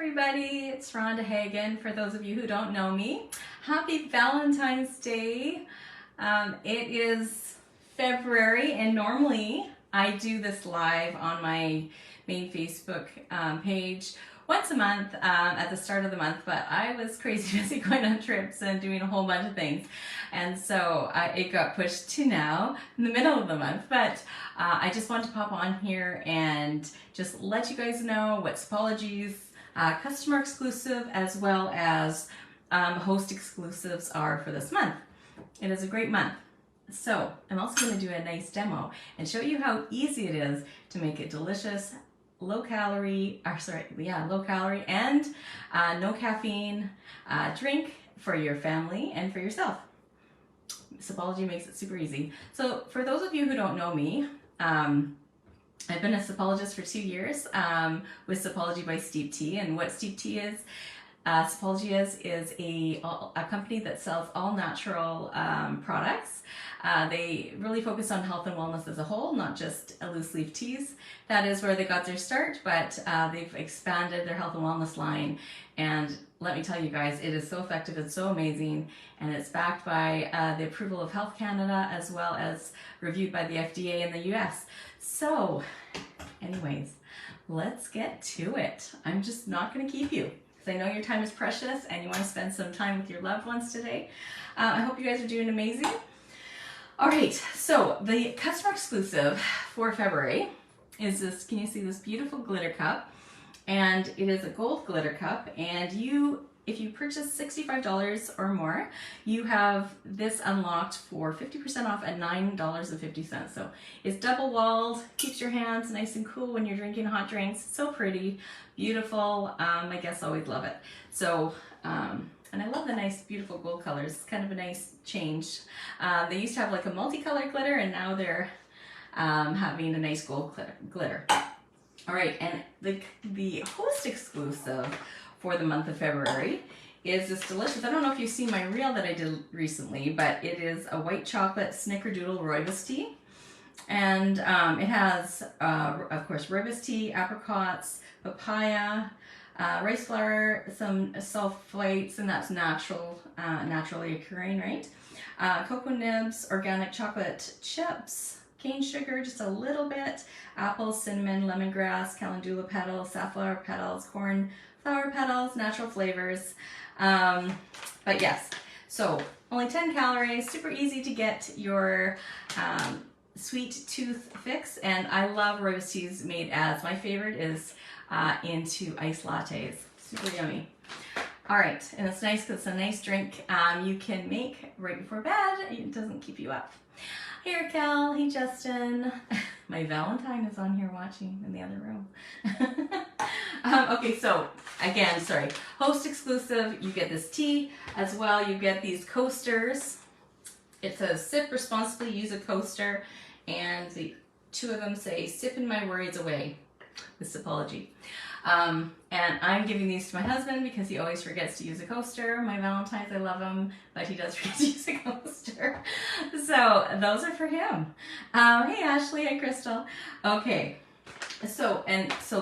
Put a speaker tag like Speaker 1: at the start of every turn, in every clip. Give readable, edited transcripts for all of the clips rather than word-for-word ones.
Speaker 1: everybody, it's Rhonda Hagen. For those of you who don't know me, happy Valentine's Day. It is February and normally I do this live on my main Facebook page once a month at the start of the month, but I was crazy busy going on trips and doing a whole bunch of things, and so it got pushed to now in the middle of the month. But I just want to pop on here and just let you guys know what Sipology's customer exclusive as well as host exclusives are for this month. It is a great month. So I'm also going to do a nice demo and show you how easy it is to make a delicious low calorie and no caffeine drink for your family and for yourself. Sipology makes it super easy. So for those of you who don't know me, I've been a Sipologist for 2 years with Sipology by Steep Tea. And what Steep Tea is, Sipology is a company that sells all natural products. They really focus on health and wellness as a whole, not just loose leaf teas. That is where they got their start, but they've expanded their health and wellness line. And let me tell you guys, it is so effective, it's so amazing, and it's backed by the approval of Health Canada as well as reviewed by the FDA in the US. So anyways, let's get to it. I'm just not going to keep you because I know your time is precious and you want to spend some time with your loved ones today. I hope you guys are doing amazing. All right, so the customer exclusive for February is this, can you see this beautiful glitter cup? And it is a gold glitter cup, and if you purchase $65 or more, you have this unlocked for 50% off at $9.50. So it's double walled, keeps your hands nice and cool when you're drinking hot drinks. It's so pretty, beautiful. My guests always love it. So, and I love the nice, beautiful gold colors. It's kind of a nice change. They used to have like a multicolored glitter, and now they're having a nice gold glitter. All right, and the host exclusive for the month of February is this delicious, I don't know if you've seen my reel that I did recently, but it is a white chocolate snickerdoodle rooibos tea. And it has, of course, rooibos tea, apricots, papaya, rice flour, some sulfites, and that's naturally occurring, right? Cocoa nibs, organic chocolate chips, cane sugar, just a little bit, apples, cinnamon, lemongrass, calendula petals, safflower petals, corn flower petals, natural flavors. But yes, so only 10 calories, super easy to get your sweet tooth fix. And I love rooibos teas made as, my favorite is into iced lattes. Super yummy. All right, and it's nice because it's a nice drink you can make right before bed. It doesn't keep you up. Hey Raquel, hey Justin. My Valentine is on here watching in the other room. Okay, so again, sorry, host exclusive, you get this tea as well. You get these coasters. It says sip responsibly, use a coaster, and the two of them say sip in my worries away with Sipology. And I'm giving these to my husband because he always forgets to use a coaster. My Valentine's, I love him, but he does forget to use a coaster. So those are for him. Hey Ashley, hi Crystal. Okay, so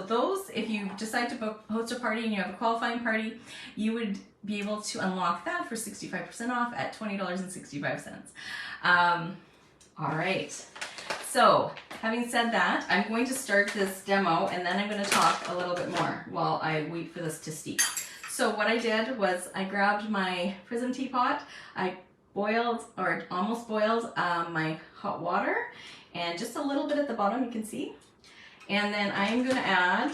Speaker 1: those, if you decide to host a party and you have a qualifying party, you would be able to unlock that for 65% off at $20.65. All right. So, having said that, I'm going to start this demo and then I'm going to talk a little bit more while I wait for this to steep. So what I did was I grabbed my Prism teapot, I boiled or almost boiled my hot water, and just a little bit at the bottom you can see. And then I'm going to add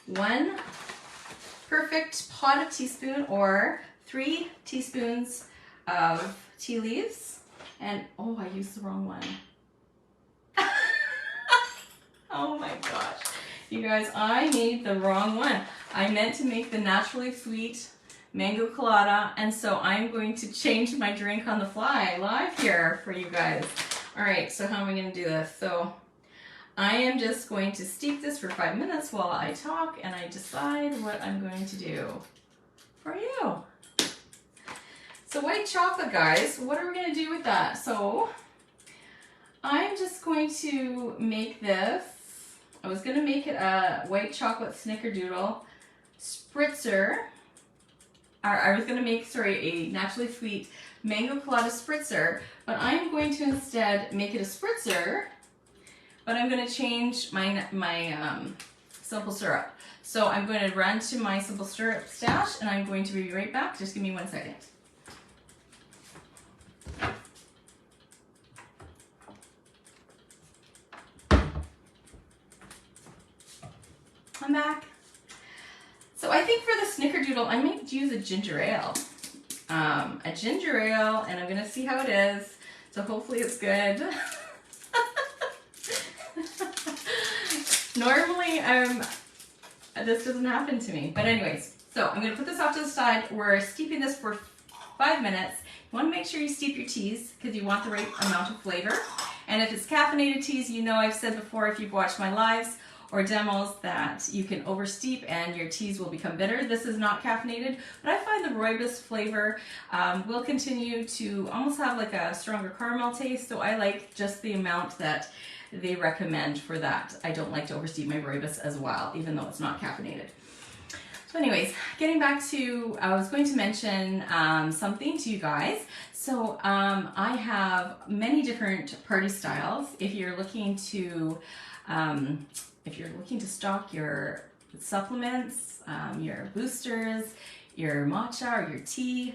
Speaker 1: 1 perfect pot of teaspoon or 3 teaspoons of tea leaves. And, oh, I used the wrong one. Oh my gosh. You guys, I made the wrong one. I meant to make the naturally sweet mango colada, and so I'm going to change my drink on the fly live here for you guys. All right, so how am I going to do this? So I am just going to steep this for 5 minutes while I talk and I decide what I'm going to do for you. So white chocolate, guys, what are we going to do with that? So I'm just going to make this I was going to make it a white chocolate snickerdoodle spritzer. I was going to make, a naturally sweet mango colada spritzer, but I'm going to instead make it a spritzer, but I'm going to change my simple syrup. So I'm going to run to my simple syrup stash, and I'm going to be right back. Just give me 1 second. I'm back. So I think for the snickerdoodle, I might use a ginger ale. A ginger ale, and I'm gonna see how it is. So hopefully it's good. Normally, this doesn't happen to me. But anyways, so I'm gonna put this off to the side. We're steeping this for 5 minutes. You wanna make sure you steep your teas because you want the right amount of flavor. And if it's caffeinated teas, you know I've said before, if you've watched my lives or demos, that you can oversteep and your teas will become bitter. This is not caffeinated, but I find the rooibos flavor will continue to almost have like a stronger caramel taste, so I like just the amount that they recommend for that. I don't like to oversteep my rooibos as well, even though it's not caffeinated. So anyways, getting back to, I was going to mention something to you guys. So I have many different party styles. If you're looking to stock your supplements, your boosters, your matcha or your tea,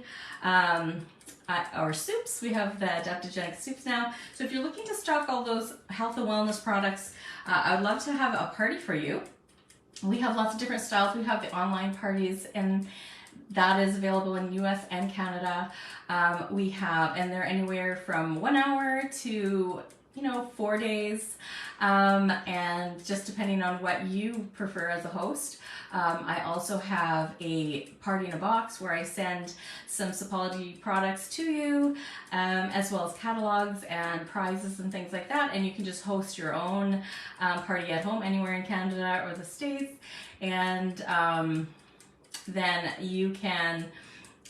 Speaker 1: or soups, we have the adaptogenic soups now. So if you're looking to stock all those health and wellness products, I would love to have a party for you. We have lots of different styles. We have the online parties, and that is available in US and Canada. We have, and they're anywhere from 1 hour to 4 days, and just depending on what you prefer as a host. I also have a party in a box where I send some Sipology products to you, as well as catalogs and prizes and things like that, and you can just host your own party at home anywhere in Canada or the States, and then you can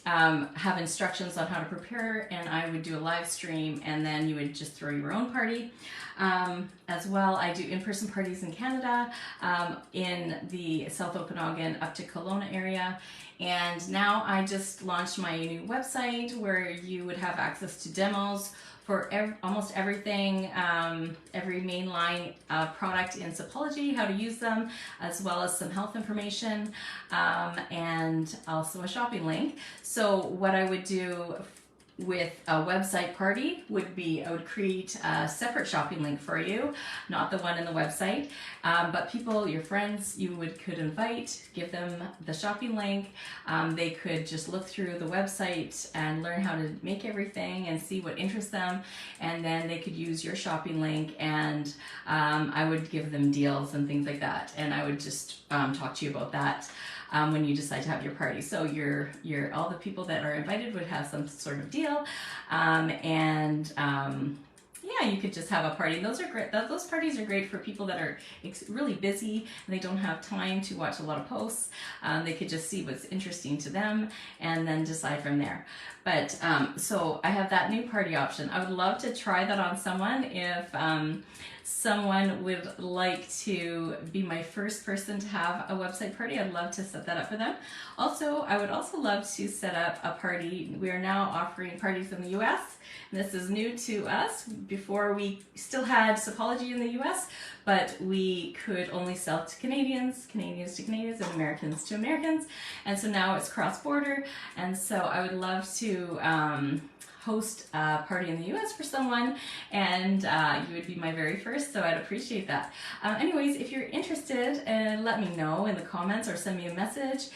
Speaker 1: have instructions on how to prepare, and I would do a live stream, and then you would just throw your own party. As well, I do in-person parties in Canada, in the South Okanagan up to Kelowna area, and now I just launched my new website where you would have access to demos for almost everything, every mainline product in Sipology, how to use them, as well as some health information, and also a shopping link. So what I would do with a website party would be, I would create a separate shopping link for you, not the one in the website, but people, your friends, you could invite, give them the shopping link. They could just look through the website and learn how to make everything and see what interests them, and then they could use your shopping link, and I would give them deals and things like that, and I would just talk to you about that. When you decide to have your party. So all the people that are invited would have some sort of deal, yeah, you could just have a party. Those are great. Those parties are great for people that are really busy and they don't have time to watch a lot of posts. They could just see what's interesting to them and then decide from there. But so I have that new party option. I would love to try that on someone if someone would like to be my first person to have a website party. I'd love to set that up for them. Also, I would also love to set up a party. We are now offering parties in the US, and this is new to us. Before, we still had Sipology in the US, but we could only sell to Canadians, Canadians to Canadians, and Americans to Americans. And so now it's cross-border, and so I would love to host a party in the US for someone, and you would be my very first, so I'd appreciate that. Anyways, if you're interested, let me know in the comments or send me a message.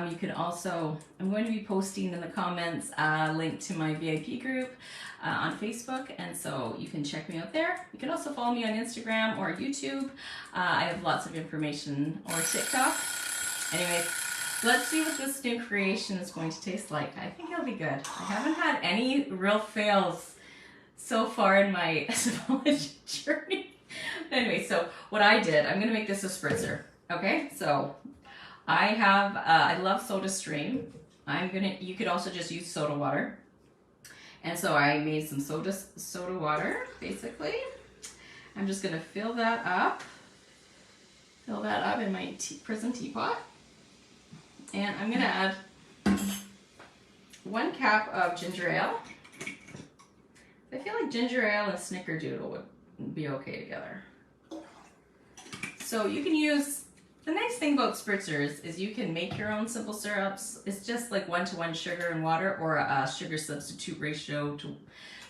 Speaker 1: You can also, I'm going to be posting in the comments a link to my VIP group on Facebook, and so you can check me out there. You can also follow me on Instagram or YouTube. I have lots of information, or TikTok. Anyways, let's see what this new creation is going to taste like. I think it'll be good. I haven't had any real fails so far in my Sipology journey. Anyway, so what I did, I'm going to make this a spritzer. Okay, so I have, I love Soda Stream. You could also just use soda water. And so I made some soda water, basically. I'm just going to fill that up. Fill that up in my Prism teapot. And I'm going to add 1 cup of ginger ale. I feel like ginger ale and snickerdoodle would be okay together. So you can use, the nice thing about spritzers is you can make your own simple syrups. It's just like 1-to-1 sugar and water, or a sugar substitute ratio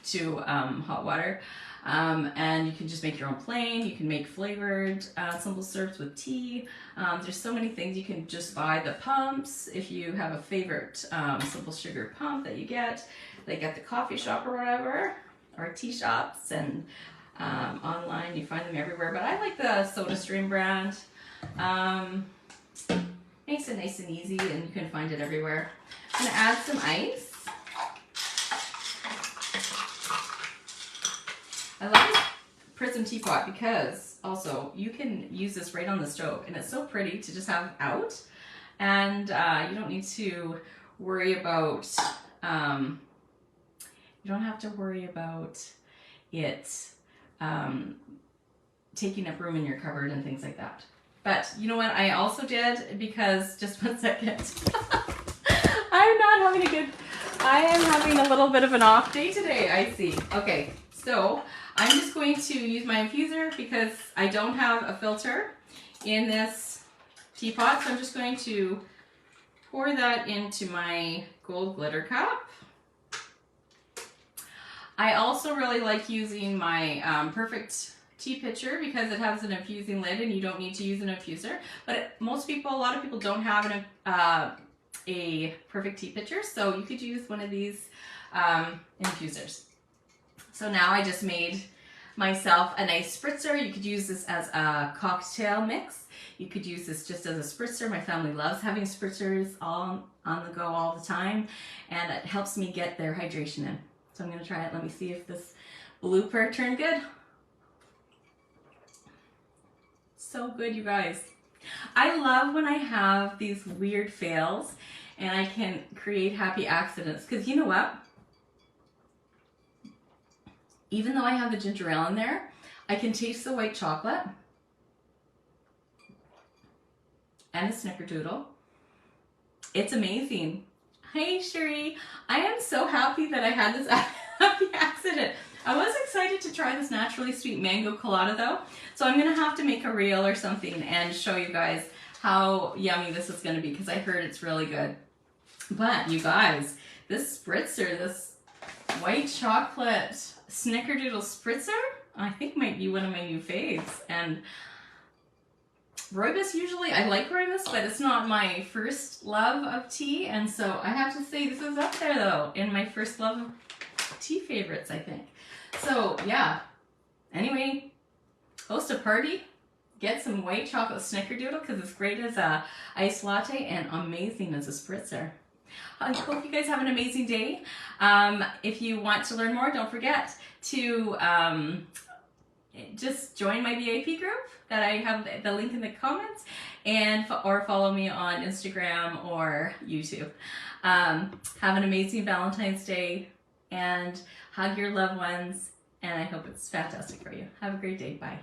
Speaker 1: to hot water. And you can just make your own plain. You can make flavored simple syrups with tea. There's so many things. You can just buy the pumps if you have a favorite simple sugar pump that you get, like at the coffee shop or whatever, or tea shops, and online you find them everywhere. But I like the SodaStream brand. Makes it nice and easy, and you can find it everywhere. I'm gonna add some ice. I love this Prism teapot because also you can use this right on the stove, and it's so pretty to just have out, and you don't need to worry about you don't have to worry about it taking up room in your cupboard and things like that. But you know what I also did, because just 1 second, I am having a little bit of an off day today, I see. Okay, so I'm just going to use my infuser because I don't have a filter in this teapot. So I'm just going to pour that into my gold glitter cup. I also really like using my Perfect tea pitcher because it has an infusing lid and you don't need to use an infuser. But a lot of people don't have a Perfect tea pitcher, so you could use one of these infusers. So now I just made myself a nice spritzer. You could use this as a cocktail mix. You could use this just as a spritzer. My family loves having spritzers on the go all the time, and it helps me get their hydration in. So I'm going to try it. Let me see if this blooper turned good. So good, you guys. I love when I have these weird fails and I can create happy accidents, because you know what? Even though I have the ginger ale in there, I can taste the white chocolate and the snickerdoodle. It's amazing. Hey Sherry, I am so happy that I had this happy accident. I was excited to try this naturally sweet mango colada though, so I'm gonna have to make a reel or something and show you guys how yummy this is gonna be, because I heard it's really good. But you guys, this spritzer, this white chocolate snickerdoodle spritzer, I think might be one of my new faves. And rooibos, usually I like rooibos, but it's not my first love of tea, and so I have to say this is up there though in my first love of tea favorites, I think. So yeah, anyway, host a party, get some white chocolate snickerdoodle because it's great as a iced latte and amazing as a spritzer. I hope you guys have an amazing day. If you want to learn more, don't forget to just join my VIP group that I have the link in the comments, or follow me on Instagram or YouTube. Have an amazing Valentine's Day and hug your loved ones, and I hope it's fantastic for you. Have a great day. Bye.